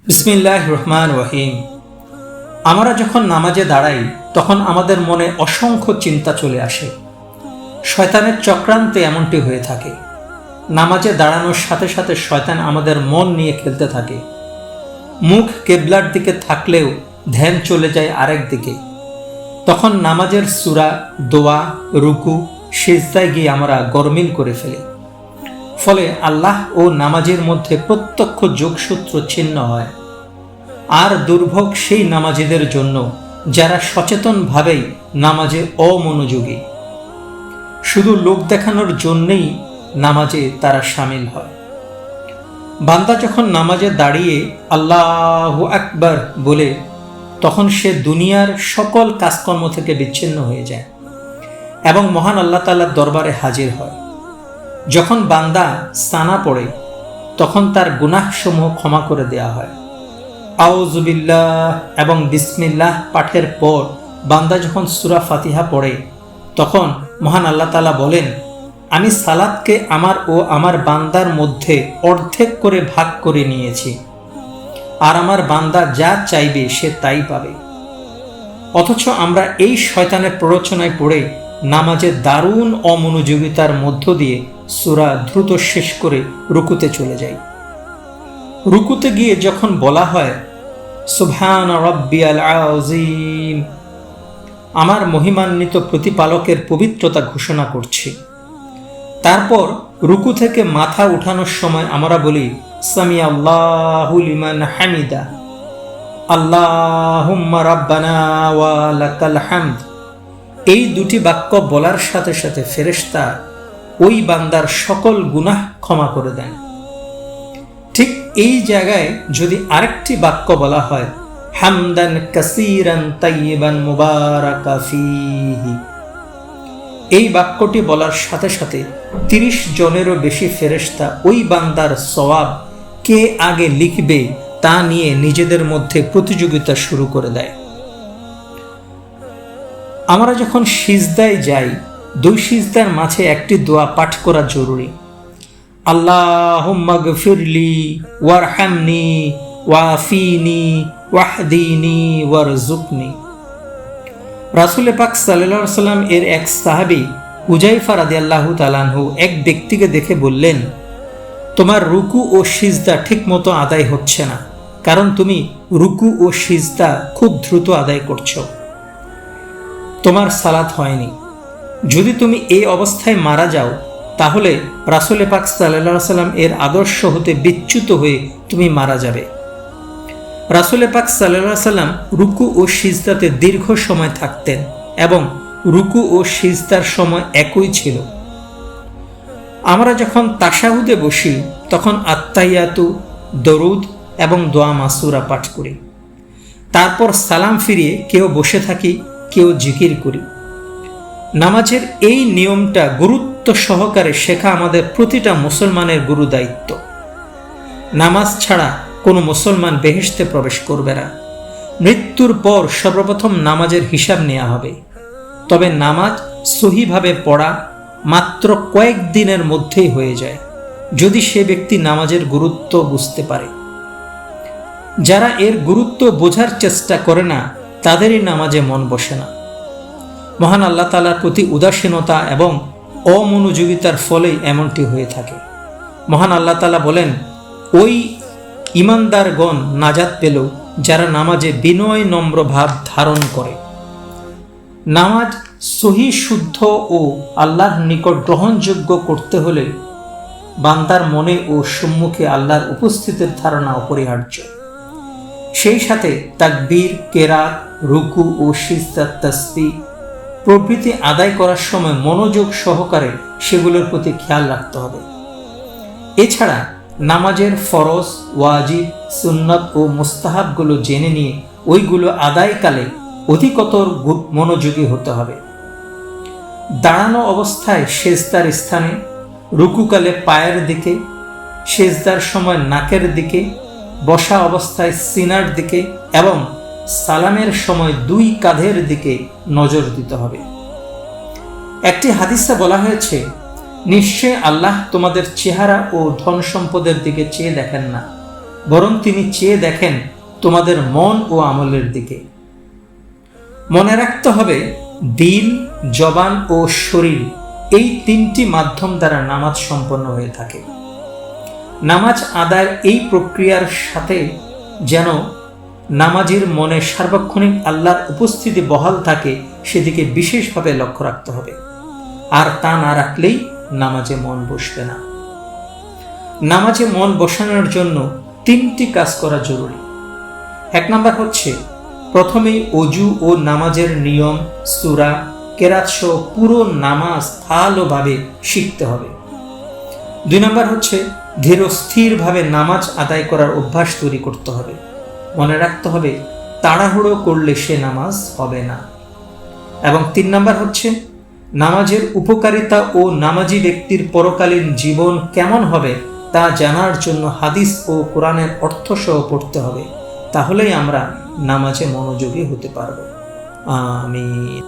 বিসমিল্লাহির রহমানির রহিম। আমরা যখন নামাজে দাঁড়াই তখন আমাদের মনে অসংখ্য চিন্তা চলে আসে। শয়তানের চক্রান্তে এমনটি হয়ে থাকে। নামাজে দাঁড়ানোর সাথে সাথে শয়তান আমাদের মন নিয়ে খেলতে থাকে। মুখ কেবলার দিকে থাকলেও ধ্যান চলে যায় আরেক দিকে। তখন নামাজের সূরা, দোয়া, রুকু, সিজদায় গিয়ে আমরা গরমিল করে ফেলি। ফলে আল্লাহ ও নামাজের মধ্যে প্রত্যক্ষ যোগসূত্র ছিন্ন হয়। আর দুর্ভোগ সেই নামাজীদের জন্য যারা সচেতনভাবেই নামাজে অমনোযোগী, শুধু লোক দেখানোর জন্যেই নামাজে তারা সামিল হয়। বান্দা যখন নামাজে দাঁড়িয়ে আল্লাহু আকবার বলে, তখন সে দুনিয়ার সকল কাজকর্ম থেকে বিচ্ছিন্ন হয়ে যায় এবং মহান আল্লাহ তাআলার দরবারে হাজির হয়। যখন বান্দা সানা পড়ে তখন তার গুনাহসমূহ ক্ষমা করে দেয়া হয়। আউযু বিল্লাহ এবং বিসমিল্লাহ পাঠের পর বান্দা যখন সূরা ফাতিহা পড়ে তখন মহান আল্লাহ তাআলা বলেন, আমি সালাতকে আমার ও আমার বান্দার মধ্যে অর্ধেক করে ভাগ করে নিয়েছি, আর আমার বান্দা যা চাইবে সে তাই পাবে। অথচ আমরা এই শয়তানের প্ররোচনায় পড়ে নামাজে দারুণ অমনোযোগিতার মধ্য দিয়ে সূরা দ্রুত শেষ করে রুকুতে চলে যাই। রুকুতে গিয়ে যখন বলা হয় সুবহান রাব্বিয়াল আযীম, আমার মহিমান্বিত প্রতিপালকের পবিত্রতা ঘোষণা করছি, তারপর রুকু থেকে মাথা উঠানোর সময় আমরা বলি সামি আল্লাহু লিমান হামিদা, আল্লাহুম্মা রাব্বানা ওয়া লাকাল হামদ। এই দুটি বাক্য বলার সাথে সাথে ফেরেশতা ওই বান্দার সকল গুনাহ ক্ষমা করে দেন। ঠিক এই জায়গায় যদি আরেকটি বাক্য বলা হয় হামদান কাসীরান তাইয়িবান মুবারাকা ফীহি, এই বাক্যটি বলার সাথে সাথে ৩০ জনেরও বেশি ফেরেশতা ওই বান্দার সওয়াব কে আগে লিখবে তা নিয়ে নিজেদের মধ্যে প্রতিযোগিতা শুরু করে দেয়। আমরা যখন সিজদায় যাই, দুই সিজদার মাঝে একটি দোয়া পাঠ করা জরুরি। আল্লাহুম্মা গফিরলি ওয়ারহামনি ওয়াফিনি ওয়াহদিনি ওয়ারজুকনি। রাসূল পাক সাল্লাল্লাহু আলাইহি ওয়াসাল্লাম এর এক সাহাবী হুযায়ফা রাদিয়াল্লাহু তাআলা আনহু এক ব্যক্তিকে দেখে বললেন, তোমার রুকু ও সিজদা ঠিকমতো আদায় হচ্ছে না, কারণ তুমি রুকু ও সিজদা খুব দ্রুত আদায় করছো, তোমার সালাত হয়নি। যদি তুমি এই অবস্থায় মারা যাও তাহলে রাসূল পাক সাল্লাল্লাহু আলাইহি ওয়াসাল্লাম এর আদর্শ হতে বিচ্যুত হয়ে তুমি মারা যাবে। রাসূল পাক সাল্লাল্লাহু আলাইহি ওয়াসাল্লাম রুকু ও সিজদাতে দীর্ঘ সময় থাকতেন এবং রুকু ও সিজদার সময় একই ছিল। আমরা যখন তাশাহুদে বসি তখন আত্তাহিয়াতু, দরুদ এবং দোয়া মাসুরা পাঠ করি। তারপর সালাম ফিরিয়ে কেউ বসে থাকি, কেউ জিকির করি। নামাজের এই নিয়মটা গুরুত্ব সহকারে শেখা আমাদের প্রতিটা মুসলমানের গুরু দায়িত্ব। নামাজ ছাড়া কোনো মুসলমান বেহেশতে প্রবেশ করবে না। মৃত্যুর পর সর্বপ্রথম নামাজের হিসাব নেওয়া হবে। তবে নামাজ সহিভাবে পড়া মাত্র কয়েকদিনের মধ্যেই হয়ে যায়, যদি সে ব্যক্তি নামাজের গুরুত্ব বুঝতে পারে। যারা এর গুরুত্ব বোঝার চেষ্টা করে না তাদেরই নামাজে মন বসে না। মহান আল্লাহ তাআলার প্রতি উদাসীনতা এবং অমনোযোগিতার ফলেই এমনটি হয়ে থাকে। মহান আল্লাহ তাআলা বলেন, ওই ঈমানদারগণ নাজাত পেল যারা নামাজে বিনয় নম্র ভাব ধারণ করে। নামাজ সহি, শুদ্ধ ও আল্লাহর নিকট গ্রহণযোগ্য করতে হলে বান্দার মনে ও সম্মুখে আল্লাহর উপস্থিতির ধারণা অপরিহার্য। সেই সাথে তাকবীর, কেরাত, রুকু ও সিজদার তাসবিহ প্রভৃতি আদায় করার সময় মনোযোগ সহকারে সেগুলোর প্রতি খেয়াল রাখতে হবে। এছাড়া নামাজের ফরজ, ওয়াজিব, সুন্নত ও মুস্তাহাবগুলো জেনে নিয়ে ওইগুলো আদায়কালে অধিকতর মনোযোগী হতে হবে। দাঁড়ানো অবস্থায় সেজদার স্থানে, রুকুকালে পায়ের দিকে, সেজদার সময় নাকের দিকে, বসা অবস্থায় সিনার দিকে এবং সালামের সময় দুই কাঁধের দিকে নজর দিতে হবে। একটি হাদিসে বলা হয়েছে, নিশ্চয় আল্লাহ তোমাদের চেহারা ও ধন সম্পদের দিকে চেয়ে দেখেন না, বরং তিনি চেয়ে দেখেন তোমাদের মন ও আমলের দিকে। মনে রাখতে হবে, দিল, জবান ও শরীর এই তিনটি মাধ্যম দ্বারা নামাজ সম্পন্ন হয়ে থাকে। নামাজ আদায়ের এই প্রক্রিয়ার সাথে যেন নামাজের মনে সার্বক্ষণিক আল্লাহর উপস্থিতি বহাল থাকে, সেদিকে বিশেষভাবে লক্ষ্য রাখতে হবে। আর তা না রাখলেই নামাজে মন বসবে না। নামাজে মন বসানোর জন্য 3টি কাজ করা জরুরি। 1 নাম্বার হচ্ছে প্রথমেই অজু ও নামাজের নিয়ম, সূরা, কেরাত সহ পুরো নামাজ ভালোভাবে শিখতে হবে। 2 নাম্বার হচ্ছে ধীর স্থিরভাবে নামাজ আদায় করার অভ্যাস তৈরি করতে হবে। মনে রাখতে হবে, তাড়াহুড়ো করলে সে নামাজ হবে না। এবং 3 নাম্বার হচ্ছে নামাজের উপকারিতা ও নামাজি ব্যক্তির পরকালীন জীবন কেমন হবে তা জানার জন্য হাদিস ও কোরআনের অর্থ সহ পড়তে হবে। তাহলেই আমরা নামাজে মনোযোগী হতে পারব। আমিন।